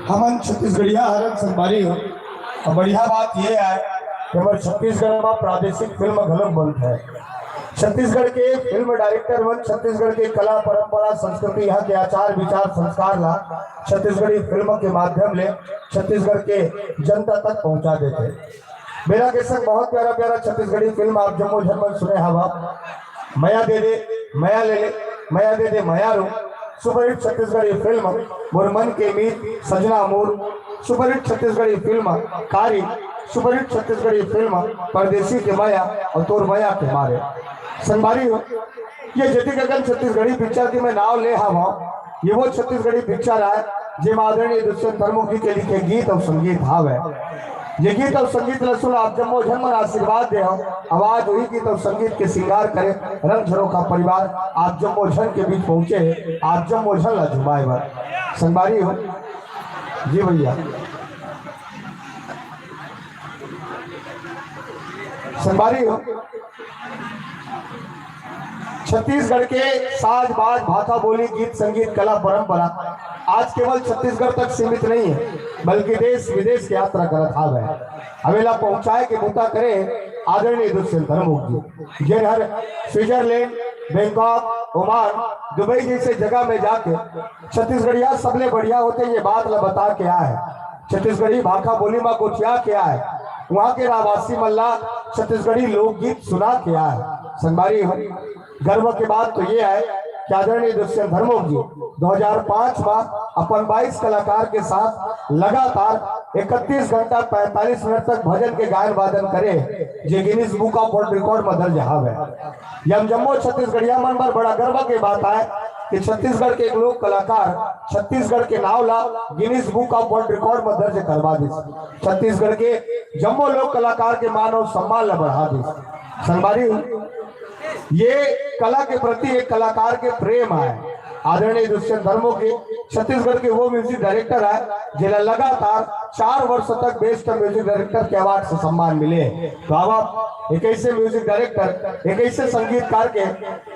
हमन छत्तीसगढ़िया हरन संभारी हो और बढ़िया बात यह है कि हमारे छत्तीसगढ़ में प्रादेशिक फिल्म घलक बनता है। छत्तीसगढ़ के फिल्म डायरेक्टर वन छत्तीसगढ़ के कला परंपरा संस्कृति यहाँ के आचार विचार संस्कार ला छत्तीसगढ़ी फिल्म के माध्यम ले छत्तीसगढ़ के जनता तक पहुंचा देते। मेरा के संग बहुत प्यारा प्यारा छत्तीसगढ़ी फिल्म आप जम्मो झरमन सुने हवा मया दे दे मया ले ले मया दे दे मया रो सुपरहिट छत्तीसगढ़ी फिल्म मोर मन के मीत सजना मोर सुपरहिट छत्तीसगढ़ी फिल्म कारी सुपरहिट छत्तीसगढ़ी फिल्म परदेसी के माया और तोर माया के मारे संगवारी हो ये जति गगन छत्तीसगढ़ी पिक्चर की मैं नाव ले हवा ये वो छत्तीसगढ़ी पिक्चर है जे आदरणीय दुष्यंत धर्मों जी के लिखे गीत और संगीत भाव है। ये गीत और संगीत लसुन आप जम्मो झरमन आशीर्वाद दे आवाज हुई गीत और संगीत के श्रृंगार करे रंग झरों का परिवार आप जम्मो झन के बीच पहुंचे आप जम्मो झन ला झुमाए बार संगवारी हो जी भैया संगवारी हो। छत्तीसगढ़ के साज बाज भाषा बोली गीत संगीत कला परंपरा आज केवल छत्तीसगढ़ तक सीमित नहीं है बल्कि देश विदेश की यात्रा कर हवेला पहुंचाए के मुद्दा करे आदरणीय दुष्यंत धर्मों जी जिन हर स्विट्जरलैंड बैंकॉक ओमान दुबई जैसे जगह में जाके छत्तीसगढ़िया सबले बढ़िया होते ये बात ला बता के आए छत्तीसगढ़ी भाषा बोली में गोठिया क्या है वहाँ के रावासी मल्ला छत्तीसगढ़ी लोकगीत सुना के आए संगवारी हो। गर्व की बात तो ये है कि आदरणीय दुष्यंत धर्मों जी 2005 में अपन 22 कलाकार के साथ लगातार 31 घंटा 45 मिनट तक भजन के गायन वादन करे जे Guinness book of world record में दर्ज है। यम जम्मो छत्तीसगढ़िया मन पर बड़ा गर्व की बात है कि छत्तीसगढ़ के एक लोक कलाकार छत्तीसगढ़ के नाव ला Guinness book of world record में दर्ज करवा दी। छत्तीसगढ़ के जम्मो लोक कलाकार के मान और सम्मान ला बढ़ा दी। संगवारी ये कला के प्रति एक कलाकार के प्रेम है। आदरणीय दुष्यंत धर्मों के छत्तीसगढ़ के वो म्यूजिक डायरेक्टर है जिन्हें लगातार 4 वर्ष तक बेस्ट म्यूजिक डायरेक्टर के अवार्ड से सम्मान मिले। तो अब एक ऐसे म्यूजिक डायरेक्टर एक ऐसे संगीतकार के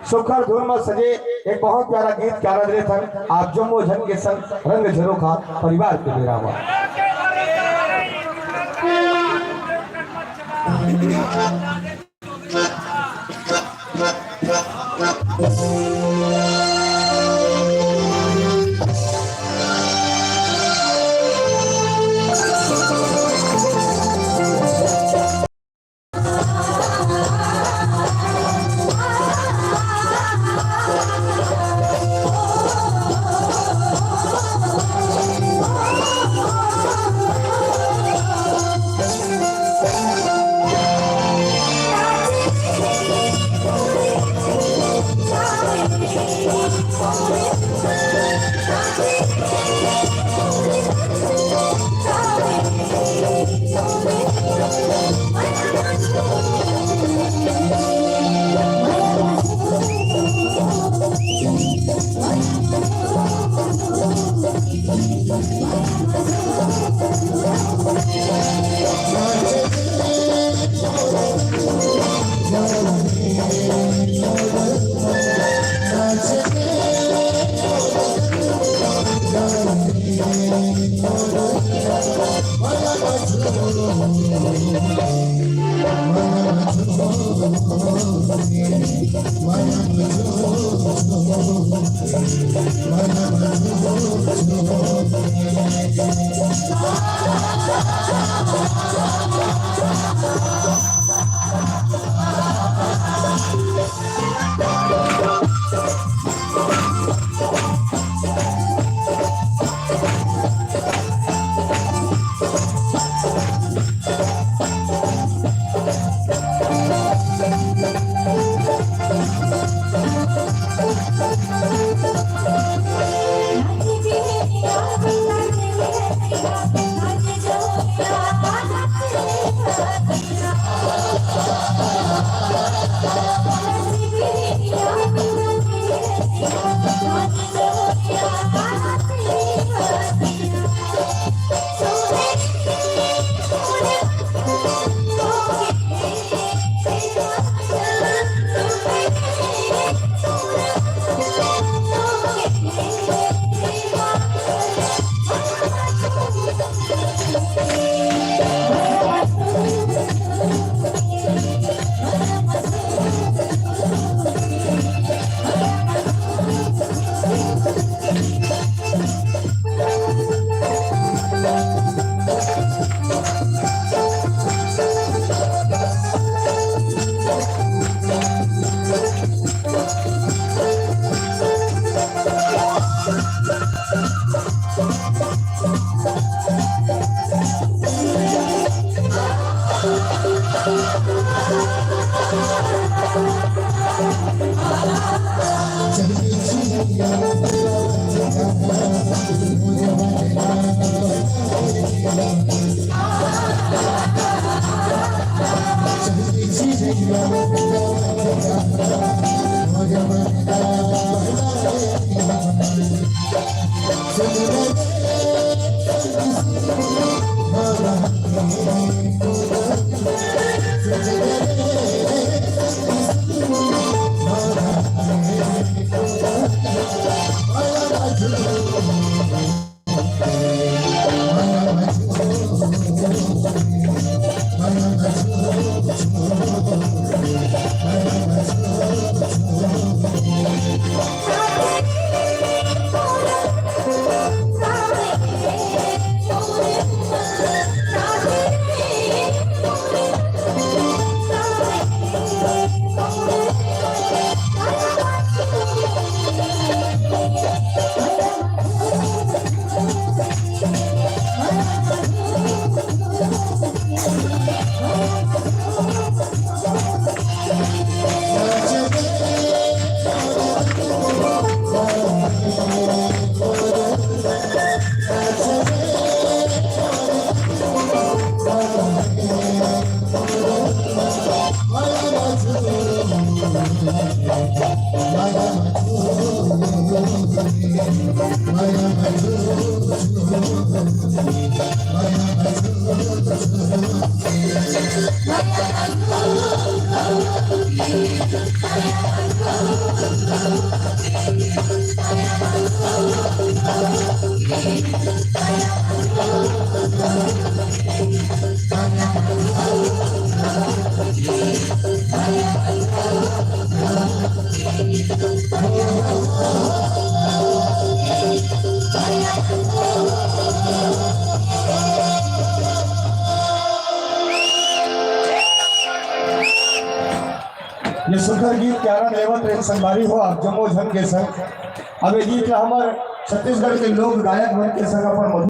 सुखर धुन में सजे एक बहुत प्यारा गीत के आनंद लेते आप जम्मो झन के संग रंग झरों का परिवार के मेरा हुआ ये सुखर गीत क्यारा रेवत रेख संगवारी हो आप जम्मो झन के संग अब ये गीत हमारे छत्तीसगढ़ के लोग गायक बन के संग अपन